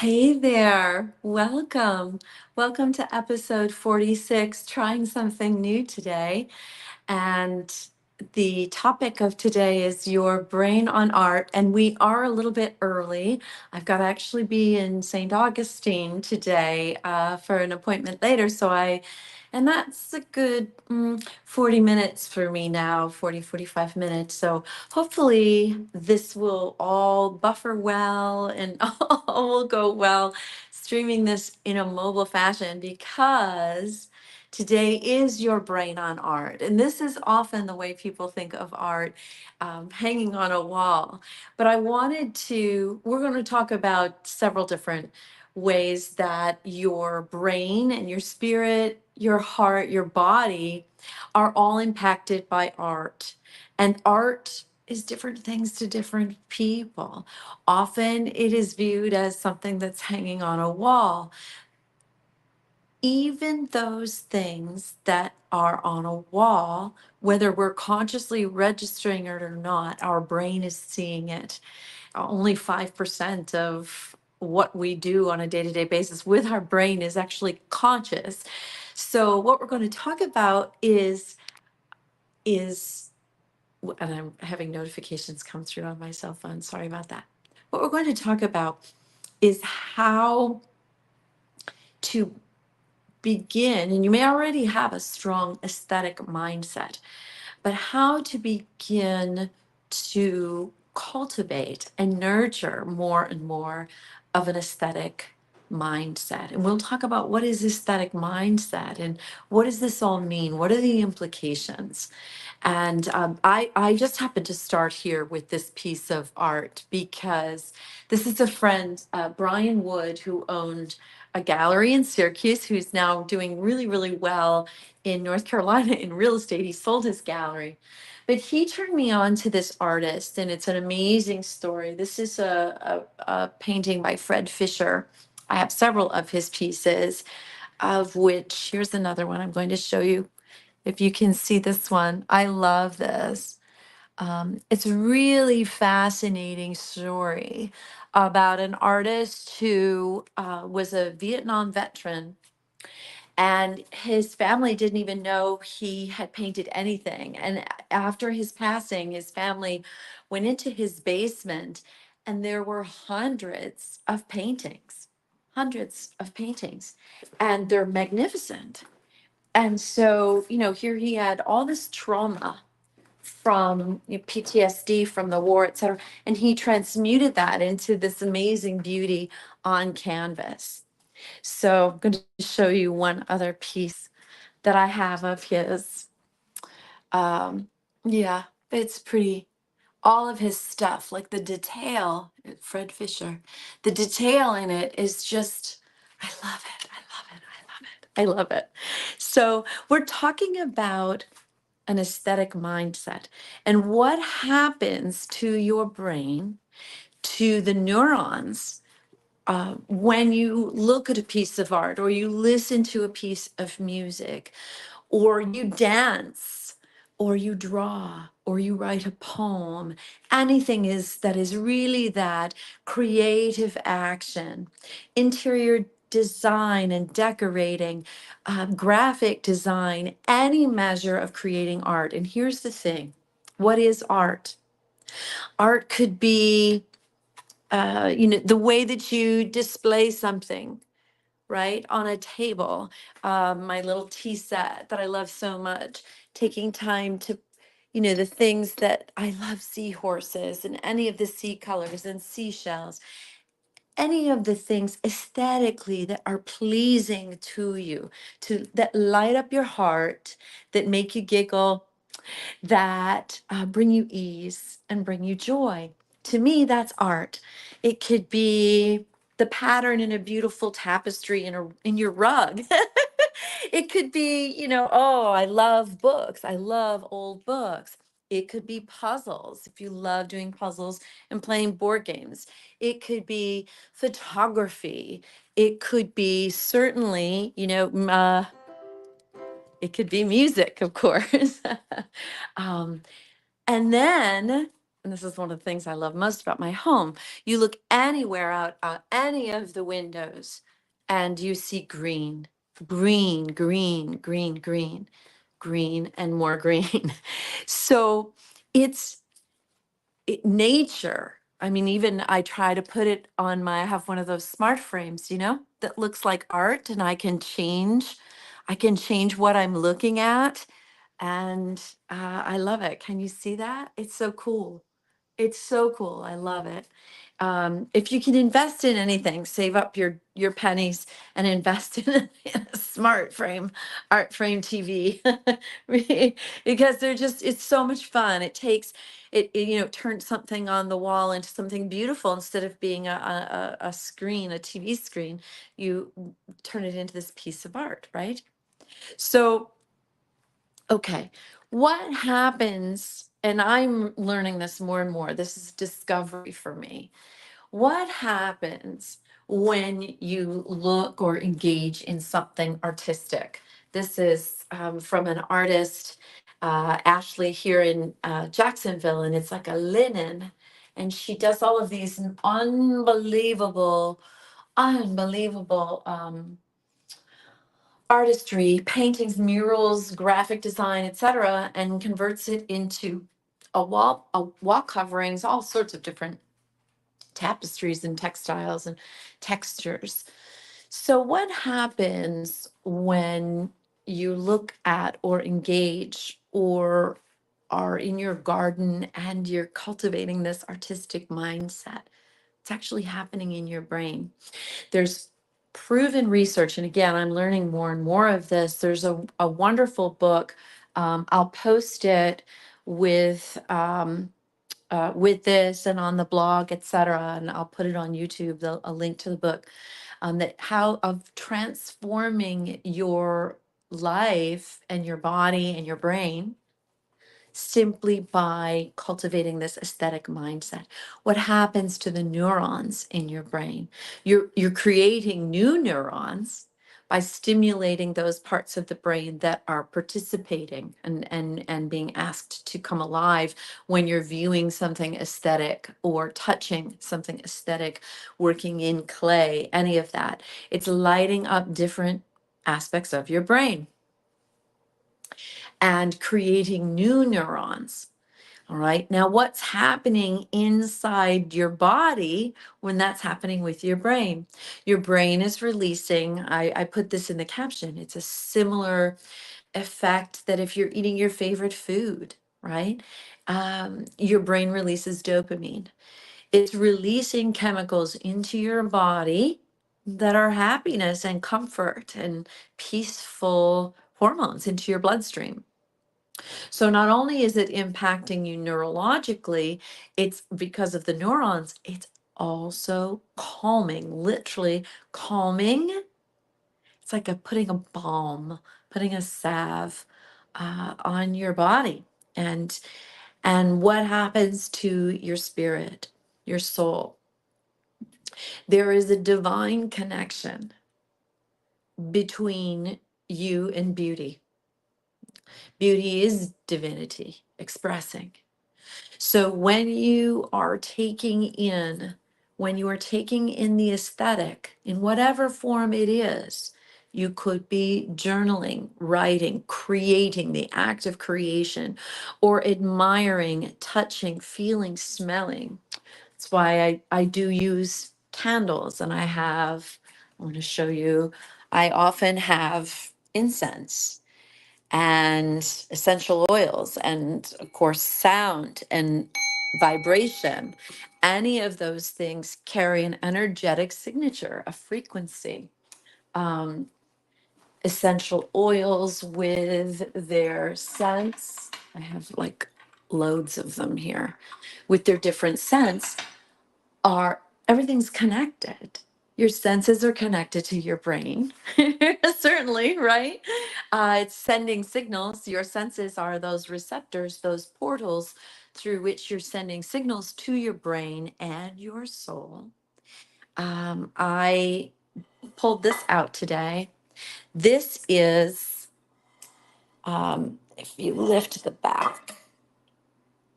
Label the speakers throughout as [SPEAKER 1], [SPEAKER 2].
[SPEAKER 1] Hey there, welcome. Welcome to episode 46, trying something new today. And the topic of today is your brain on art. And we are a little bit early. I've got to actually be in St. Augustine today for an appointment later. And that's a good 40 minutes for me now, 45 minutes. So hopefully this will all buffer well and all will go well streaming this in a mobile fashion because today is your brain on art. And this is often the way people think of art, hanging on a wall. But we're going to talk about several different ways that your brain and your spirit, your heart, your body are all impacted by art. And art is different things to different people. Often it is viewed as something that's hanging on a wall. Even those things that are on a wall, whether we're consciously registering it or not, our brain is seeing it. Only 5% of what we do on a day-to-day basis with our brain is actually conscious. So what we're going to talk about is and I'm having notifications come through on my cell phone. Sorry about that. What we're going to talk about is how to begin, and you may already have a strong aesthetic mindset, but how to begin to cultivate and nurture more and more of an aesthetic mindset. And we'll talk about what is aesthetic mindset and what does this all mean? What are the implications? And I just happened to start here with this piece of art because this is a friend, Brian Wood, who owned a gallery in Syracuse, who's now doing really, really well in North Carolina in real estate. He sold his gallery. But he turned me on to this artist, and it's an amazing story. This is a painting by Fred Fisher. I have several of his pieces, of which here's another one I'm going to show you if you can see this one. I love this. It's a really fascinating story about an artist who was a Vietnam veteran, and his family didn't even know he had painted anything. And after his passing, his family went into his basement, and there were hundreds of paintings, and they're magnificent. And so, here he had all this trauma from PTSD from the war, et cetera, and he transmuted that into this amazing beauty on canvas. So I'm going to show you one other piece that I have of his. Yeah, it's pretty. All of his stuff, like the detail, Fred Fisher, the detail in it is just, I love it. I love it. I love it. I love it. So we're talking about an aesthetic mindset and what happens to your brain, to the neurons, when you look at a piece of art or you listen to a piece of music or you dance or you draw or you write a poem. Anything that is really that creative action. Interior design and decorating, graphic design, any measure of creating art. And here's the thing: what is art? Art could be the way that you display something, right, on a table. My little tea set that I love so much, taking time to, the things that I love: seahorses and any of the sea colors and seashells, any of the things aesthetically that are pleasing to you, that light up your heart, that make you giggle, that bring you ease and bring you joy. To me, that's art. It could be the pattern in a beautiful tapestry in your rug. It could be, oh, I love books. I love old books. It could be puzzles, if you love doing puzzles and playing board games. It could be photography. It could be certainly, it could be music, of course. um, and then and this is one of the things I love most about my home, you look anywhere out any of the windows and you see green, green, green, green, green, green, and more green. So it's nature. I mean, even I try to put it on I have one of those smart frames, that looks like art, and I can change what I'm looking at. And I love it. Can you see that? It's so cool. It's so cool. I love it. If you can invest in anything, save up your pennies and invest in a smart frame, art frame TV, because it's so much fun. It takes turns something on the wall into something beautiful instead of being a screen, a TV screen. You turn it into this piece of art, right? So, okay, what happens? And I'm learning this more and more. This is discovery for me. What happens when you look or engage in something artistic? This is from an artist, Ashley, here in Jacksonville, and it's like a linen. And she does all of these unbelievable, unbelievable artistry, paintings, murals, graphic design, etc., and converts it into a wall coverings, all sorts of different tapestries and textiles and textures. So, what happens when you look at or engage or are in your garden and you're cultivating this artistic mindset? It's actually happening in your brain. There's proven research, and again, I'm learning more and more of this. There's a wonderful book. I'll post it with with this and on the blog, etc. And I'll put it on YouTube, a link to the book, that how of transforming your life and your body and your brain simply by cultivating this aesthetic mindset. What happens to the neurons in your brain? You're creating new neurons by stimulating those parts of the brain that are participating and being asked to come alive when you're viewing something aesthetic or touching something aesthetic, working in clay, any of that. It's lighting up different aspects of your brain and creating new neurons. All right. Now, what's happening inside your body when that's happening with your brain? Your brain is releasing, I put this in the caption, it's a similar effect that if you're eating your favorite food, right? Your brain releases dopamine. It's releasing chemicals into your body that are happiness and comfort and peaceful hormones into your bloodstream. So not only is it impacting you neurologically, it's because of the neurons, it's also calming, literally calming. It's like putting a balm, putting a salve on your body. And what happens to your spirit, your soul? There is a divine connection between you and beauty. Beauty is divinity expressing. So when you are taking in the aesthetic, in whatever form it is, you could be journaling, writing, creating, the act of creation, or admiring, touching, feeling, smelling. That's why I do use candles, and I want to show you, I often have incense and essential oils, and of course sound and vibration. Any of those things carry an energetic signature, a frequency. um, Essential oils with their scents, I have like loads of them here, with their different scents, are everything's connected. Your senses are connected to your brain, certainly, right? It's sending signals. Your senses are those receptors, those portals through which you're sending signals to your brain and your soul. I pulled this out today. This is, if you lift the back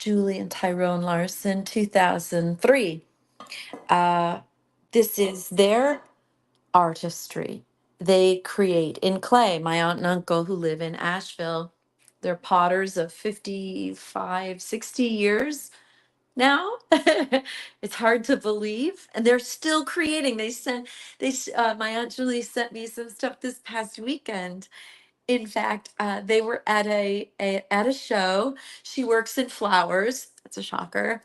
[SPEAKER 1] Julie and Tyrone Larson, 2003. This is their artistry. They create in clay. My aunt and uncle who live in Asheville, they're potters of 55, 60 years now. It's hard to believe. And they're still creating. My aunt Julie sent me some stuff this past weekend. In fact, they were at at a show. She works in flowers. That's a shocker.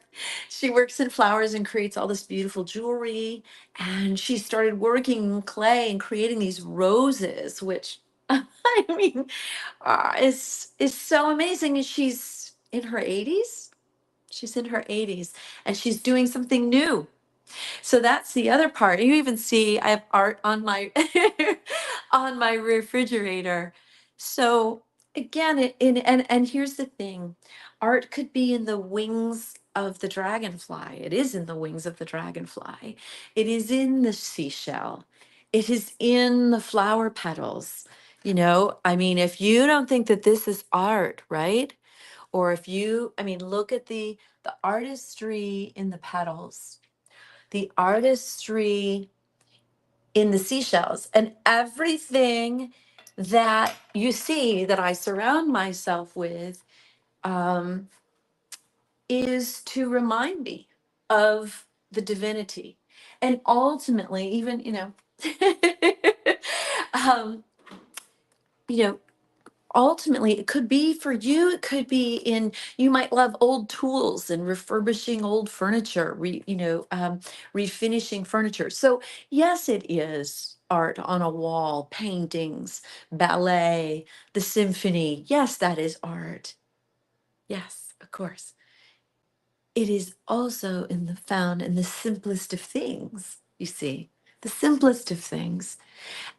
[SPEAKER 1] She works in flowers and creates all this beautiful jewelry. And she started working in clay and creating these roses, which I mean, is so amazing. And she's in her 80s. She's in her 80s, and she's doing something new. So that's the other part. You even see I have art on my on my refrigerator. So again, and here's the thing. Art could be in the wings of the dragonfly. It is in the wings of the dragonfly. It is in the seashell. It is in the flower petals. I mean, if you don't think that this is art, right? Or if you, I mean, look at the artistry in the petals, the artistry in the seashells, and everything that you see that I surround myself with um, is to remind me of the divinity. And ultimately, even, um, you know, ultimately it could be for you, it could be in, you might love old tools and refurbishing old furniture, refinishing furniture. So yes, it is art on a wall, paintings, ballet, the symphony. Yes, that is art. Yes, of course. It is also found in the simplest of things, you see, the simplest of things.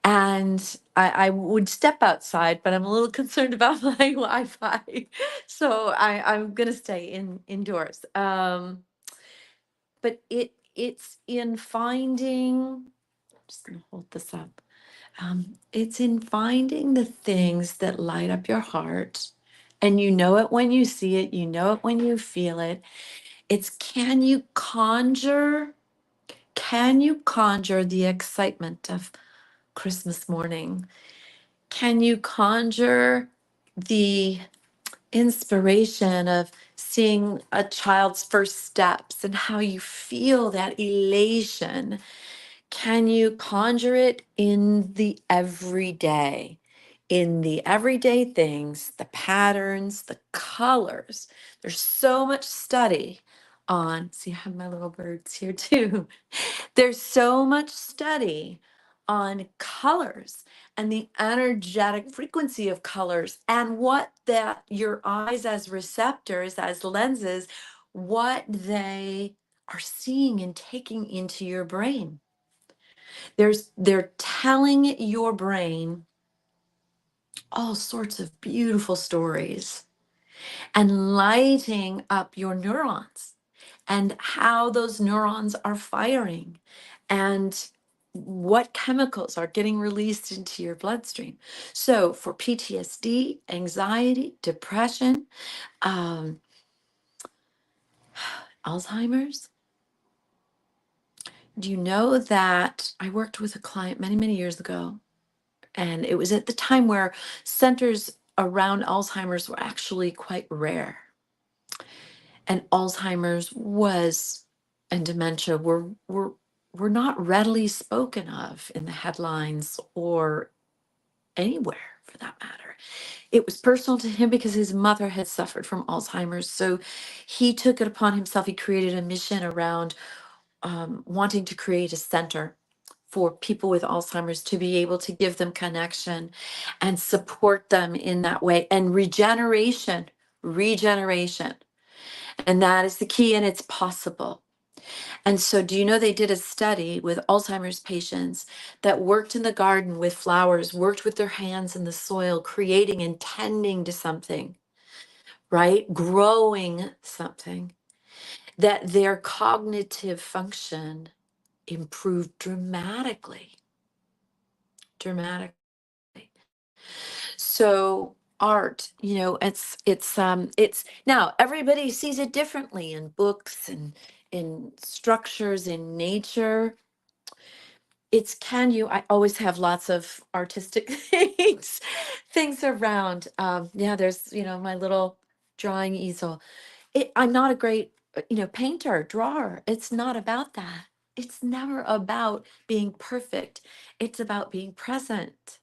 [SPEAKER 1] And I would step outside, but I'm a little concerned about my Wi-Fi. So I'm gonna stay indoors. But it's in finding, I'm just gonna hold this up. It's in finding the things that light up your heart. And you know it when you see it, you know it when you feel it. It's can you conjure the excitement of Christmas morning? Can you conjure the inspiration of seeing a child's first steps and how you feel that elation? Can you conjure it in the everyday things, the patterns, the colors? There's so much study on, see, I have my little birds here too. There's so much study on colors and the energetic frequency of colors and what that your eyes as receptors, as lenses, what they are seeing and taking into your brain. They're telling your brain all sorts of beautiful stories and lighting up your neurons and how those neurons are firing and what chemicals are getting released into your bloodstream. So for PTSD, anxiety, depression, um, Alzheimer's, do you know that I worked with a client many, many years ago, and it was at the time where centers around Alzheimer's were actually quite rare. And Alzheimer's was, and dementia were not readily spoken of in the headlines or anywhere for that matter. It was personal to him because his mother had suffered from Alzheimer's. So he took it upon himself. He created a mission around wanting to create a center for people with Alzheimer's to be able to give them connection and support them in that way. And regeneration. And that is the key, and it's possible. And so, do you know they did a study with Alzheimer's patients that worked in the garden with flowers, worked with their hands in the soil, creating and tending to something, right? Growing something, that their cognitive function improved dramatically. Dramatically. So, art, it's now everybody sees it differently in books and in structures in nature. It's can you I always have lots of artistic things around. Yeah, there's, my little drawing easel. I'm not a great, painter, drawer. It's not about that. It's never about being perfect. It's about being present.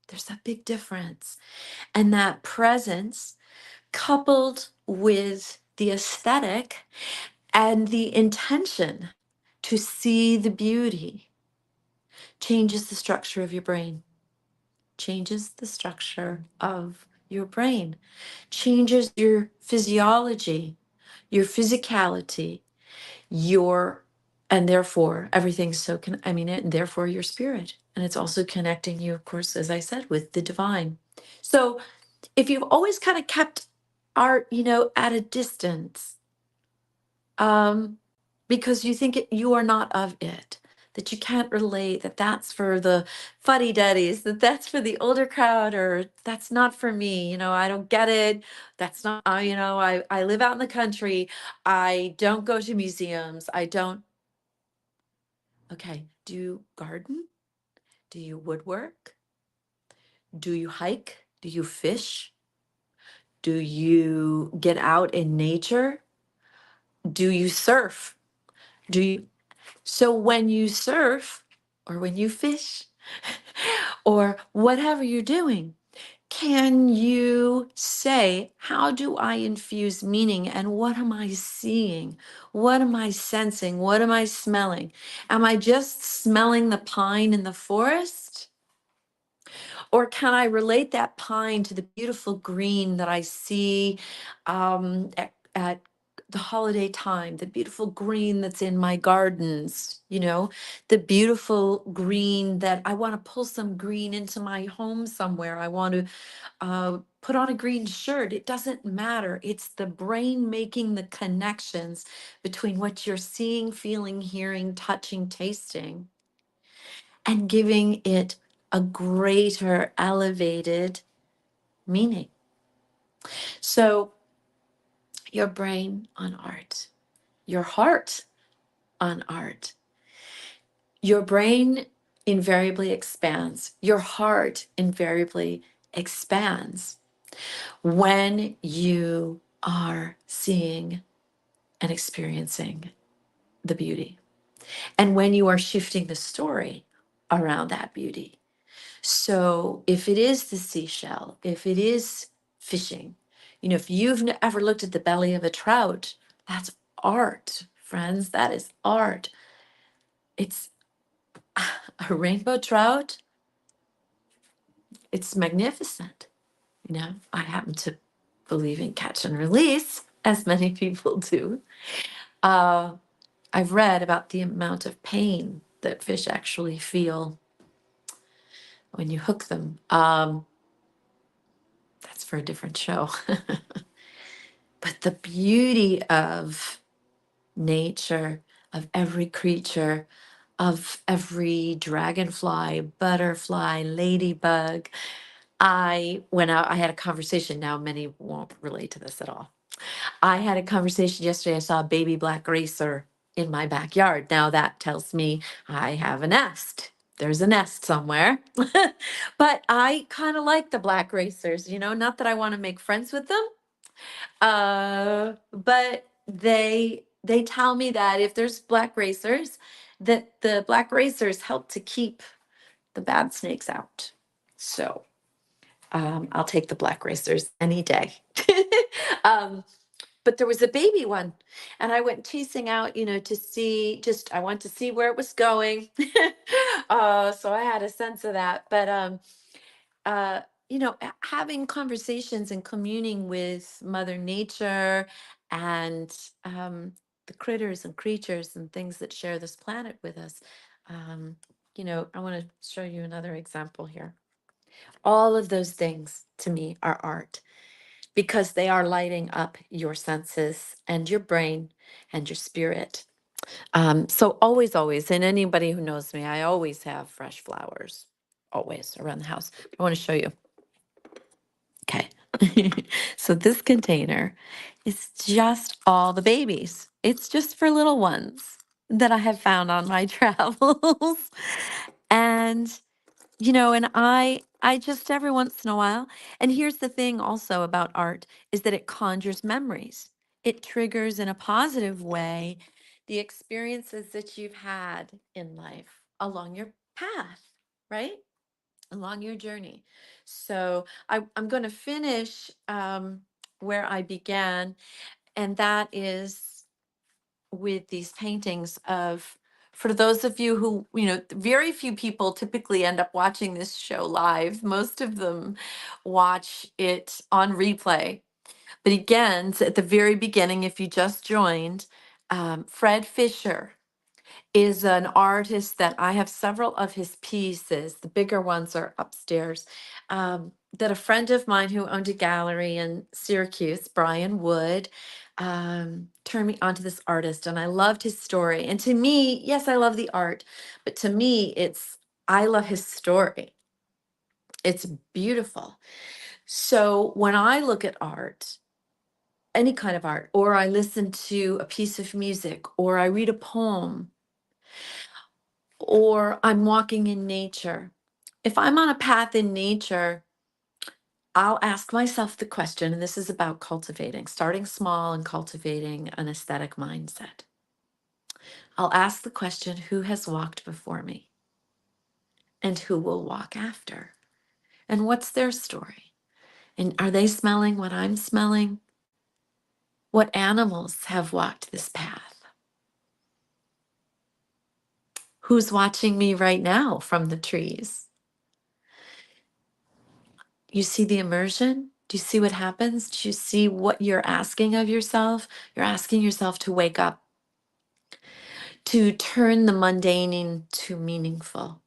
[SPEAKER 1] There's a big difference. And that presence, coupled with the aesthetic and the intention to see the beauty, changes the structure of your brain, changes the structure of your brain, changes your physiology, your physicality, your and therefore everything's and therefore your spirit, and it's also connecting you, of course, as I said, with the divine. So if you've always kind of kept art, at a distance, um because you think you are not of it, that you can't relate, that that's for the fuddy-duddies, that that's for the older crowd, or that's not for me, I don't get it. That's not, I live out in the country. I don't go to museums. I don't. Okay, do you garden? Do you woodwork? Do you hike? Do you fish? Do you get out in nature? Do you surf? Do you So when you surf or when you fish or whatever you're doing, can you say, how do I infuse meaning, and what am I seeing? What am I sensing? What am I smelling? Am I just smelling the pine in the forest? Or can I relate that pine to the beautiful green that I see at the holiday time, the beautiful green that's in my gardens, the beautiful green that I want to pull some green into my home somewhere. I want to put on a green shirt. It doesn't matter. It's the brain making the connections between what you're seeing, feeling, hearing, touching, tasting, and giving it a greater elevated meaning. So, your brain on art, your heart on art. Your brain invariably expands, your heart invariably expands when you are seeing and experiencing the beauty, and when you are shifting the story around that beauty. So if it is the seashell, if it is fishing, if you've ever looked at the belly of a trout, that's art, friends. That is art. It's a rainbow trout. It's magnificent. I happen to believe in catch and release, as many people do. Uh, I've read about the amount of pain that fish actually feel when you hook them. That's for a different show. But the beauty of nature, of every creature, of every dragonfly, butterfly, ladybug. I went out, I had a conversation. Now, many won't relate to this at all. I had a conversation yesterday. I saw a baby black racer in my backyard. Now, that tells me I have a nest. There's a nest somewhere. But I kind of like the black racers, not that I want to make friends with them. But they tell me that if there's black racers, that the black racers help to keep the bad snakes out. So I'll take the black racers any day. um, but there was a baby one, and I went chasing out, to see. Just I want to see where it was going. So I had a sense of that. But having conversations and communing with Mother Nature and the critters and creatures and things that share this planet with us. Um, I want to show you another example here. All of those things to me are art because they are lighting up your senses and your brain and your spirit. So always, always, and anybody who knows me, I always have fresh flowers, always around the house. I want to show you. Okay, So this container is just all the babies. It's just for little ones that I have found on my travels. And and I just every once in a while, and here's the thing also about art is that it conjures memories. It triggers in a positive way the experiences that you've had in life along your path, right? Along your journey. So I'm going to finish where I began, and that is with these paintings of, for those of you who, very few people typically end up watching this show live. Most of them watch it on replay. But again, at the very beginning, if you just joined, Fred Fisher is an artist that I have several of his pieces. The bigger ones are upstairs. That a friend of mine who owned a gallery in Syracuse, Brian Wood, turned me onto this artist, and I loved his story. And to me, yes, I love the art, but to me, I love his story. It's beautiful. So when I look at art, any kind of art, or I listen to a piece of music, or I read a poem, or I'm walking in nature. If I'm on a path in nature, I'll ask myself the question, and this is about cultivating, starting small and cultivating an aesthetic mindset. I'll ask the question, who has walked before me? And who will walk after? And what's their story? And are they smelling what I'm smelling? What animals have walked this path? Who's watching me right now from the trees? You see the immersion? Do you see what happens? Do you see what you're asking of yourself? You're asking yourself to wake up, to turn the mundane into meaningful.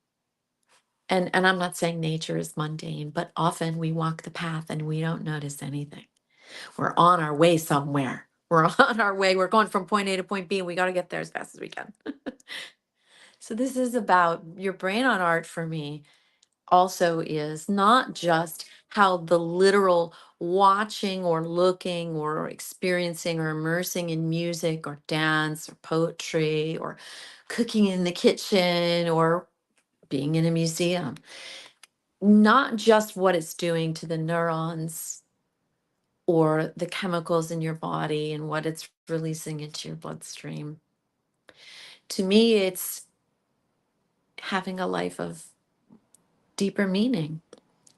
[SPEAKER 1] And I'm not saying nature is mundane, but often we walk the path and we don't notice anything. We're on our way somewhere. We're on our way. We're going from point A to point B, and we got to get there as fast as we can. So this is about your brain on art for me also is not just how the literal watching or looking or experiencing or immersing in music or dance or poetry or cooking in the kitchen or being in a museum, not just what it's doing to the neurons or the chemicals in your body and what it's releasing into your bloodstream. To me, it's having a life of deeper meaning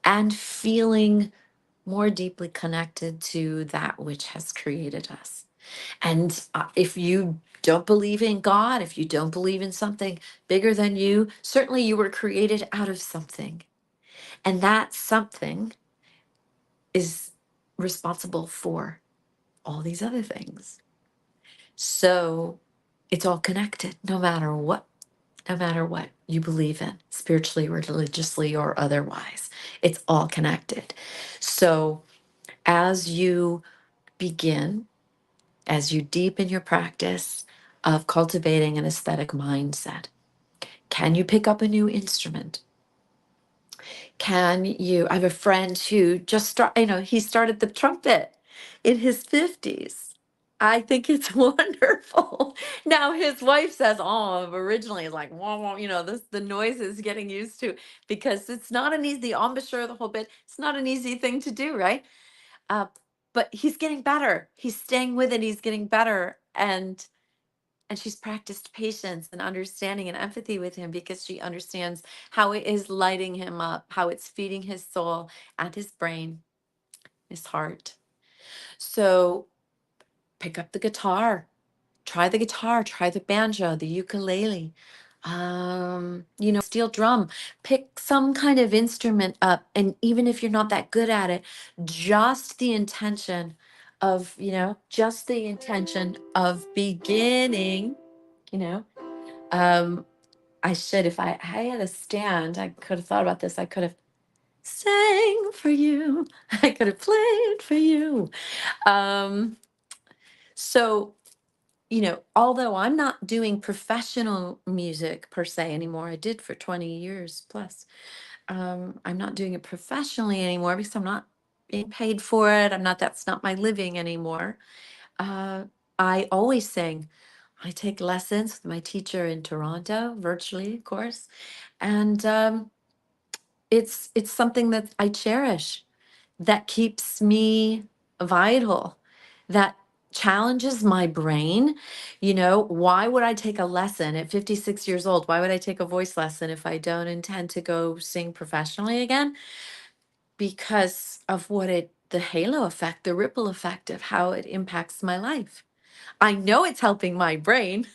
[SPEAKER 1] and feeling more deeply connected to that which has created us. And if you don't believe in God, if you don't believe in something bigger than you, certainly you were created out of something. And that something is responsible for all these other things. So it's all connected, no matter what you believe in, spiritually, religiously, or otherwise. It's all connected. So as you begin, as you deepen your practice of cultivating an aesthetic mindset, can you pick up a new instrument? I have a friend who he started the trumpet in his 50s. I think it's wonderful. Now his wife says, "Oh, originally it's like, wah, wah, the noise is getting used to because it's not an easy embouchure, the whole bit. It's not an easy thing to do, right?" Uh, but he's getting better. He's staying with it. He's getting better, and she's practiced patience and understanding and empathy with him because she understands how it is lighting him up, how it's feeding his soul and his brain, his heart. So pick up the guitar, try the banjo, the ukulele, steel drum, pick some kind of instrument up. And even if you're not that good at it, just the intention of beginning, you know, um, if I had a stand, I could have thought about this. I could have sang for you. I could have played for you. Um, so, although I'm not doing professional music per se anymore, I did for 20 years plus. I'm not doing it professionally anymore because I'm not being paid for it. That's not my living anymore. Uh, I always sing. I take lessons with my teacher in Toronto, virtually, of course. And it's something that I cherish, that keeps me vital, that challenges my brain. Why would I take a lesson at 56 years old? Why would I take a voice lesson if I don't intend to go sing professionally again? Because of the halo effect, the ripple effect of how it impacts my life. I know it's helping my brain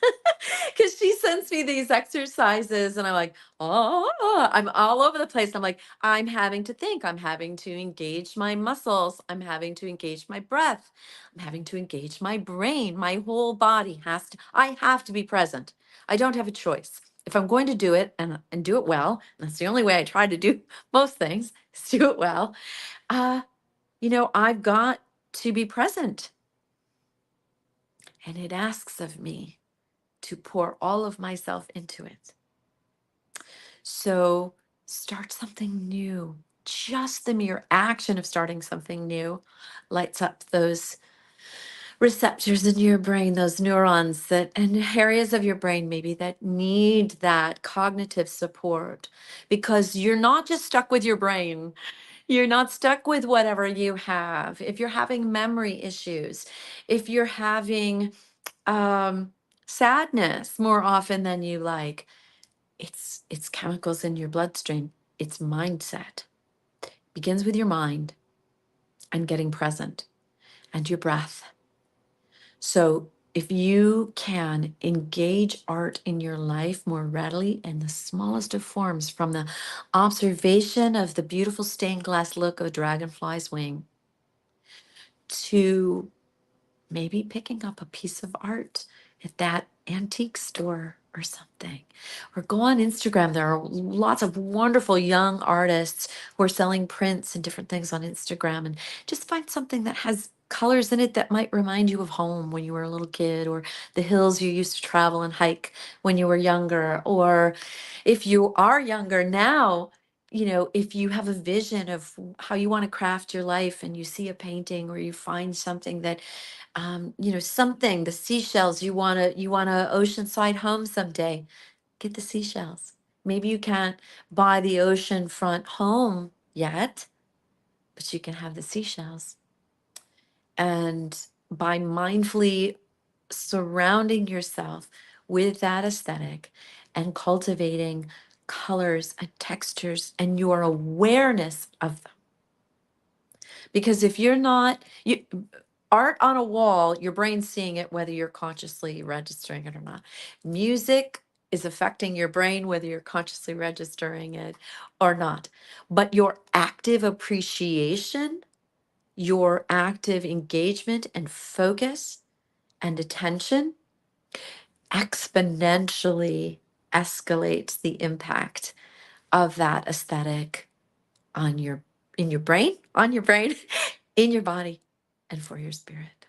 [SPEAKER 1] because she sends me these exercises and I'm like, oh, I'm all over the place. I'm like, I'm having to think, I'm having to engage my muscles, I'm having to engage my breath, I'm having to engage my brain. My whole body I have to be present. I don't have a choice. If I'm going to do it and do it well, and that's the only way I try to do most things, is do it well. Uh, I've got to be present. And it asks of me to pour all of myself into it. So start something new. Just the mere action of starting something new lights up those receptors in your brain, those neurons and areas of your brain maybe that need that cognitive support, because you're not just stuck with your brain. You're not stuck with whatever you have. If you're having memory issues, if you're having um, sadness more often than you like, it's chemicals in your bloodstream. It's mindset. Begins with your mind and getting present and your breath. So if you can engage art in your life more readily in the smallest of forms, from the observation of the beautiful stained glass look of a dragonfly's wing to maybe picking up a piece of art at that antique store or something. Or go on Instagram. There are lots of wonderful young artists who are selling prints and different things on Instagram. And just find something that has colors in it that might remind you of home when you were a little kid, or the hills you used to travel and hike when you were younger. Or if you are younger now, if you have a vision of how you want to craft your life and you see a painting or you find something that something, the seashells, you want a oceanside home someday, get the seashells. Maybe you can't buy the oceanfront home yet, but you can have the seashells. And by mindfully surrounding yourself with that aesthetic and cultivating colors and textures and your awareness of them. Because if you're not, art on a wall, your brain's seeing it whether you're consciously registering it or not. Music is affecting your brain whether you're consciously registering it or not. But your active appreciation, your active engagement and focus and attention exponentially escalates the impact of that aesthetic on your in your brain, on your brain, in your body, and for your spirit.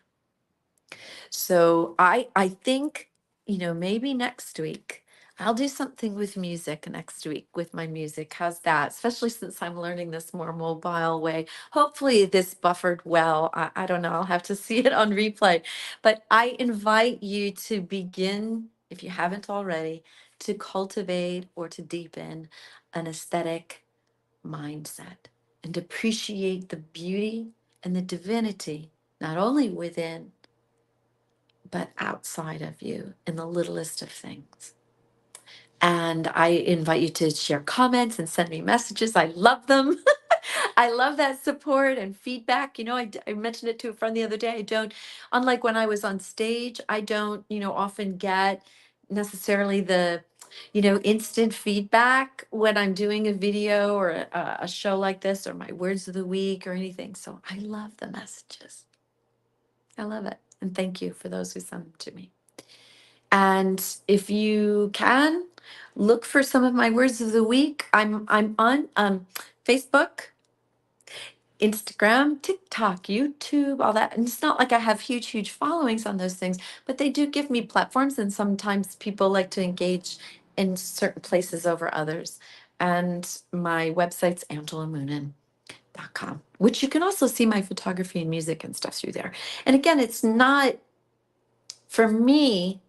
[SPEAKER 1] So I think, maybe next week I'll do something with music next week with my music. How's that? Especially since I'm learning this more mobile way. Hopefully this buffered well. I don't know. I'll have to see it on replay. But I invite you to begin, if you haven't already, to cultivate or to deepen an aesthetic mindset and appreciate the beauty and the divinity, not only within, but outside of you in the littlest of things. And I invite you to share comments and send me messages. I love them. I love that support and feedback. I mentioned it to a friend the other day. I don't, unlike when I was on stage, I don't, often get necessarily the, instant feedback when I'm doing a video or a show like this or my words of the week or anything. So I love the messages. I love it. And thank you for those who send them to me. And if you can, look for some of my words of the week. I'm on Facebook, Instagram, TikTok, YouTube, all that. And it's not like I have huge followings on those things, but they do give me platforms. And sometimes people like to engage in certain places over others. And my website's Angela Moonen. which you can also see my photography and music and stuff through there. And again, it's not, for me,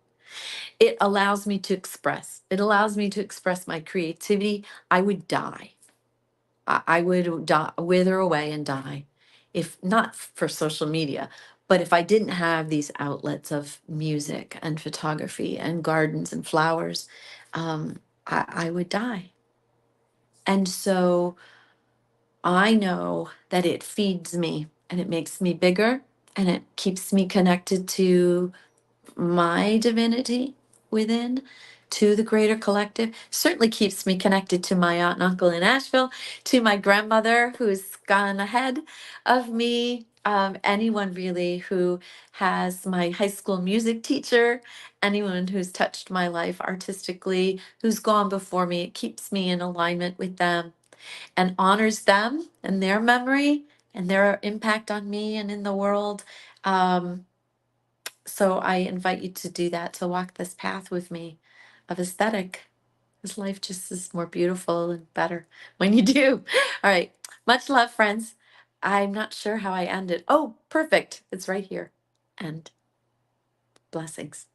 [SPEAKER 1] it allows me to express. It allows me to express my creativity. I would die. I would wither away and die if not for social media, but if I didn't have these outlets of music and photography and gardens and flowers, I would die. And so I know that it feeds me and it makes me bigger and it keeps me connected to my divinity within, to the greater collective. Certainly keeps me connected to my aunt and uncle in Asheville, to my grandmother who's gone ahead of me, anyone really who has my high school music teacher, anyone who's touched my life artistically, who's gone before me. It keeps me in alignment with them and honors them and their memory and their impact on me and in the world. Um, so I invite you to do that, to walk this path with me of aesthetic. Because life just is more beautiful and better when you do. All right. Much love, friends. I'm not sure how I ended. Oh, perfect. It's right here. And blessings.